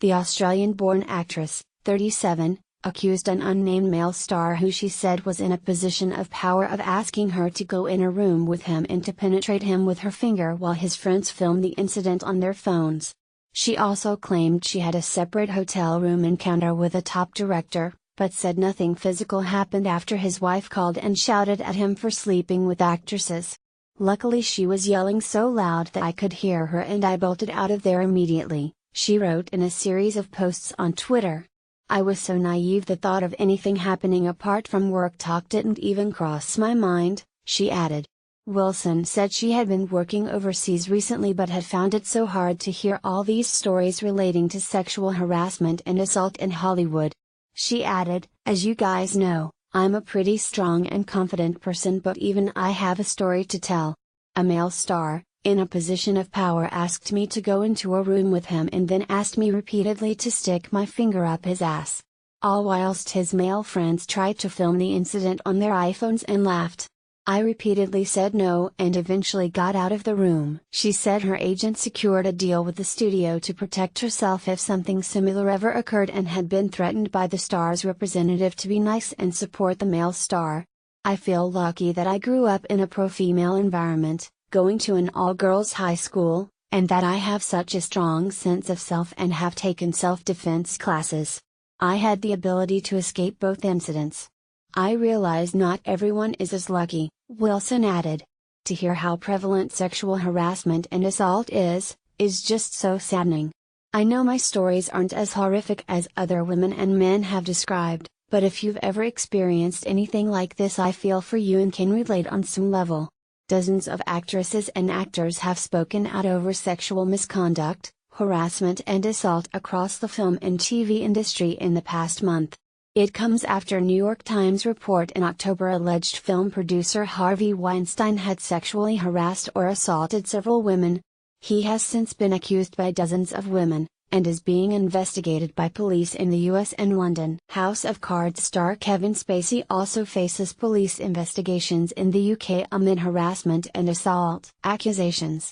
The Australian-born actress, 37, accused an unnamed male star who she said was in a position of power of asking her to go in a room with him and to penetrate him with her finger while his friends filmed the incident on their phones. She also claimed she had a separate hotel room encounter with a top director, but said nothing physical happened after his wife called and shouted at him for sleeping with actresses. "Luckily she was yelling so loud that I could hear her and I bolted out of there immediately," she wrote in a series of posts on Twitter. "I was so naive the thought of anything happening apart from work talk didn't even cross my mind," she added. Wilson said she had been working overseas recently but had found it so hard to hear all these stories relating to sexual harassment and assault in Hollywood. She added, "As you guys know, I'm a pretty strong and confident person, but even I have a story to tell. A male star, in a position of power, asked me to go into a room with him and then asked me repeatedly to stick my finger up his ass. All whilst his male friends tried to film the incident on their iPhones and laughed. I repeatedly said no and eventually got out of the room." She said her agent secured a deal with the studio to protect herself if something similar ever occurred and had been threatened by the star's representative to be nice and support the male star. "I feel lucky that I grew up in a pro-female environment, going to an all-girls high school, and that I have such a strong sense of self and have taken self-defense classes. I had the ability to escape both incidents. I realize not everyone is as lucky," Wilson added. "To hear how prevalent sexual harassment and assault is just so saddening. I know my stories aren't as horrific as other women and men have described, but if you've ever experienced anything like this, I feel for you and can relate on some level." Dozens of actresses and actors have spoken out over sexual misconduct, harassment and assault across the film and TV industry in the past month. It comes after a New York Times report in October alleged film producer Harvey Weinstein had sexually harassed or assaulted several women. He has since been accused by dozens of women, and is being investigated by police in the US and London. House of Cards star Kevin Spacey also faces police investigations in the UK amid harassment and assault accusations.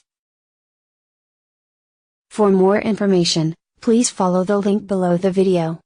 For more information, please follow the link below the video.